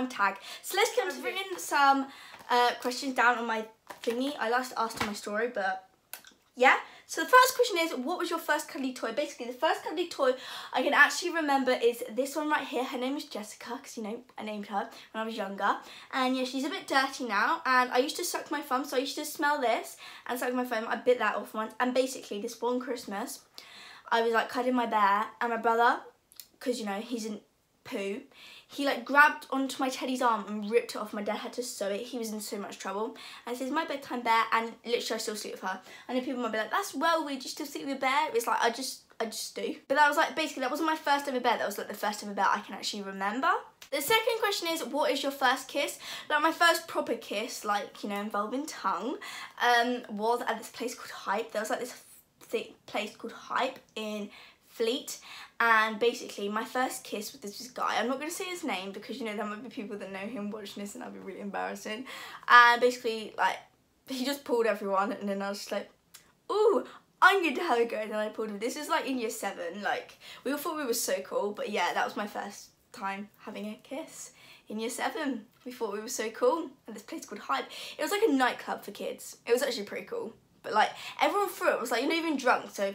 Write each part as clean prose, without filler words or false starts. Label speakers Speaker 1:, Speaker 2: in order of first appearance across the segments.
Speaker 1: time tag. So let's get I've written some questions down on my thingy. I last asked in my story, but yeah. So the first question is, what was your first cuddly toy? Basically, the first cuddly toy I can actually remember is this one right here. Her name is Jessica, because, you know, I named her when I was younger. And yeah, she's a bit dirty now. And I used to suck my thumb, so I used to smell this and suck my thumb. I bit that off once. And basically, this one Christmas, I was like cuddling my bear, and my brother, because, you know, he's in poo, he like grabbed onto my teddy's arm and ripped it off. My dad had to sew it. He was in so much trouble. And it says, my bedtime bear, and literally I still sleep with her. And then people might be like, that's well weird, you still sleep with a bear? It's like, I just do. But that was like, basically, that wasn't my first ever bear. That was like the first ever bear I can actually remember. The second question is, what is your first kiss? Like my first proper kiss, like, you know, involving tongue, was at this place called Hype. There was like this place called Hype in Fleet, and basically my first kiss with this guy, I'm not going to say his name because, you know, there might be people that know him watching this and that'd be really embarrassing. And basically, like, he just pulled everyone, and then I was just like, ooh, I'm going to have a go. And then I pulled him. This is like in year 7, like, we all thought we were so cool, but yeah, that was my first time having a kiss in year 7. We thought we were so cool at this place called Hype. It was like a nightclub for kids. It was actually pretty cool, but like everyone through it was like, you're not even drunk. So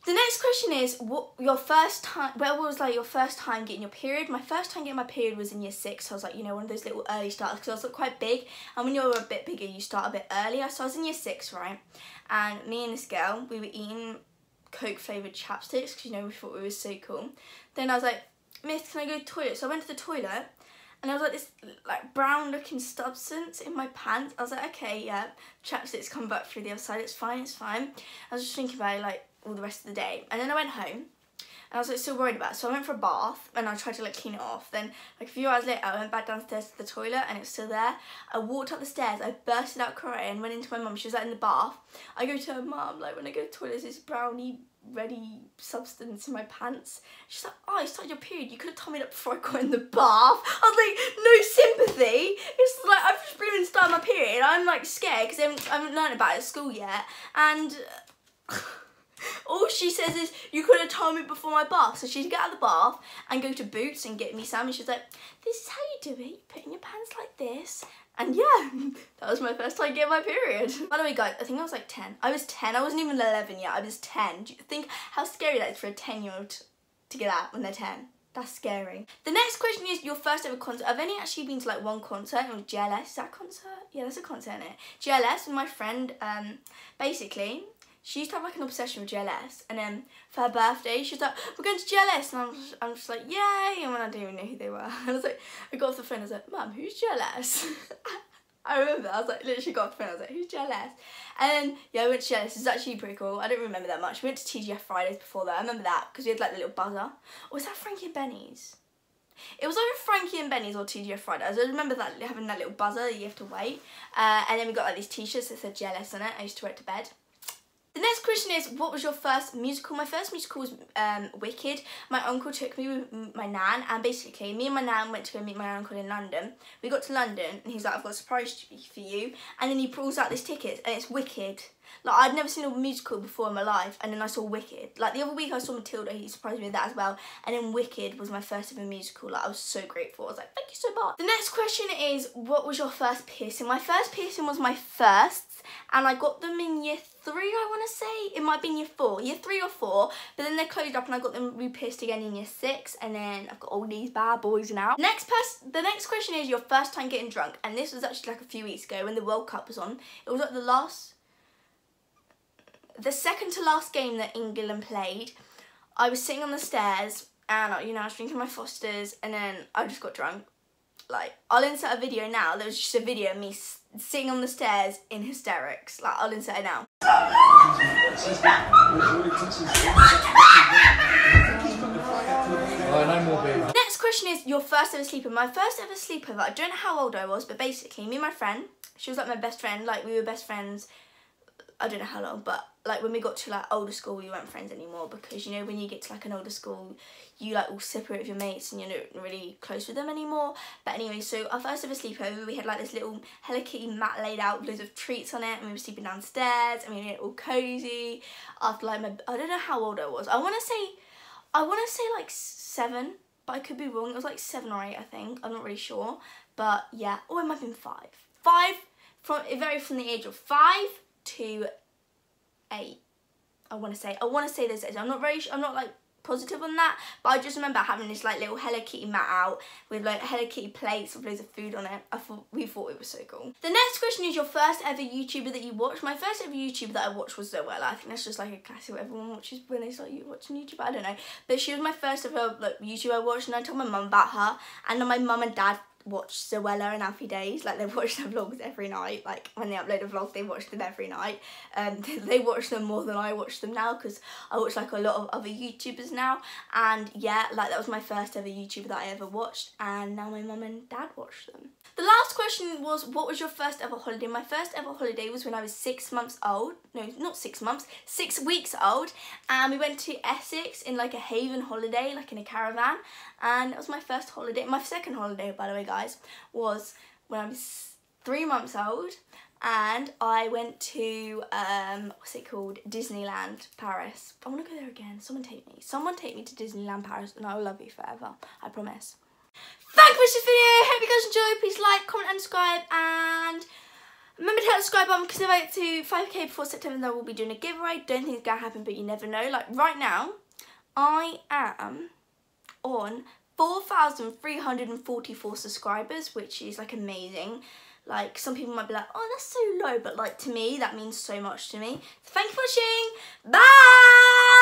Speaker 1: the next question is, what your first time, where was like your first time getting your period? My first time getting my period was in year 6. So I was like, you know, one of those little early starters, because I was like quite big, and when you're a bit bigger you start a bit earlier. So I was in year 6, right, and me and this girl, we were eating Coke flavoured chapsticks because, you know, we thought we were so cool. Then I was like, miss, can I go to the toilet? So I went to the toilet, and there was like this like brown looking substance in my pants. I was like, okay, yeah, chapsticks come back through the other side, it's fine, it's fine. I was just thinking about it like all the rest of the day, and then I went home and I was like still worried about it, so I went for a bath and I tried to like clean it off. Then like a few hours later I went back downstairs to the toilet and it's still there. I walked up the stairs, I bursted out crying, went into my mum, she was like in the bath. I go to her mum, like, when I go to the toilet there's this browny reddy substance in my pants. She's like, oh, you started your period, you could have told me that before I got in the bath. I was like, no sympathy. It's like, I've just been started my period, I'm like scared because I haven't learned about it at school yet, and all she says is, you could have told me before my bath. So she'd get out of the bath and go to Boots and get me some, and she was like, this is how you do it, you put in your pants like this. And yeah, that was my first time getting my period. By the way guys, I think I was like 10. I was 10, I wasn't even 11 yet, I was 10. Do you think how scary that is for a 10-year-old to get out when they're 10? That's scary. The next question is your first ever concert. I've only actually been to like one concert. It was GLS. Is that a concert? Yeah, there's a concert in it. GLS with my friend, basically, she used to have like an obsession with GLS, and then for her birthday she was like, we're going to GLS, and I'm just like, yay, and when I didn't even know who they were. I was like, I got off the phone, I was like, Mum, who's GLS? I remember that. I was like, literally got off the phone, I was like, who's GLS? And then, yeah, I went to GLS. It's actually pretty cool. I don't remember that much. We went to TGF Fridays before that. I remember that because we had like the little buzzer. Or was that Frankie and Benny's? It was either Frankie and Benny's or TGF Fridays. I remember that having that little buzzer that you have to wait. And then we got like these t-shirts that said GLS on it. I used to wear it to bed. The next question is, what was your first musical? My first musical was Wicked. My uncle took me with my nan, and basically me and my nan went to go meet my uncle in London. We got to London and he's like, I've got a surprise for you, and then he pulls out this ticket and it's Wicked. Like, I'd never seen a musical before in my life, and then I saw Wicked. Like, the other week I saw Matilda, he surprised me with that as well, and then Wicked was my first ever musical. Like, I was so grateful. I was like, thank you so much. The next question is, what was your first piercing? My first piercing was my first, and I got them in year 3, I want to say. It might be in year 4, year 3 or 4, but then they closed up and I got them re-pierced again in year 6, and then I've got all these bad boys now. The next question is your first time getting drunk, and this was actually like a few weeks ago when the World Cup was on. It was like the second to last game that England played. I was sitting on the stairs and, you know, I was drinking my Fosters, and then I just got drunk. Like, I'll insert a video now. There was just a video of me sitting on the stairs in hysterics. Like, I'll insert it now. Next question is your first ever sleepover. My first ever sleepover, I don't know how old I was, but basically me and my friend, she was like my best friend, like we were best friends, I don't know how long, but like when we got to like older school we weren't friends anymore, because, you know, when you get to like an older school you like all separate with your mates and you're not really close with them anymore. But anyway, so our first ever sleepover, we had like this little Hello Kitty mat laid out with loads of treats on it, and we were sleeping downstairs and we made it all cozy after like I don't know how old I was. I want to say like 7, but I could be wrong. It was like 7 or 8, I think. I'm not really sure. But yeah, oh, it might have been 5. 5, it varied from the age of 5 to 8. I want to say this age. I'm not like positive on that, but I just remember having this like little Hello Kitty mat out with like Hello Kitty plates with loads of food on it. We thought it was so cool. The next question is your first ever YouTuber that you watched. My first ever YouTuber that I watched was Zoella. I think that's just like a classic what everyone watches when they start watching YouTube. I don't know, but she was my first ever like YouTuber I watched, and I told my mum about her, and then my mum and dad watched Zoella and Alfie Days. Like, they watch their vlogs every night. Like, when they upload a vlog, they watch them every night. They watch them more than I watch them now, because I watch like a lot of other YouTubers now. And yeah, like, that was my first ever YouTuber that I ever watched, and now my mum and dad watch them. The last question was, what was your first ever holiday? My first ever holiday was when I was 6 months old. No, not 6 months, 6 weeks old. And we went to Essex in like a haven holiday, like in a caravan. And it was my first holiday. My second holiday, by the way, guys, was when I was 3 months old. And I went to, what's it called? Disneyland, Paris. I want to go there again. Someone take me. Someone take me to Disneyland, Paris, and I will love you forever. I promise. Thank you for watching this video. Hope you guys enjoyed. Please like, comment and subscribe, and remember to hit the subscribe button, because if I get to 5k before September, then we'll be doing a giveaway. Don't think it's gonna happen, but you never know. Like, right now I am on 4,344 subscribers, which is like amazing. Like, some people might be like, oh, that's so low, but like, to me that means so much to me. So thank you for watching. Bye.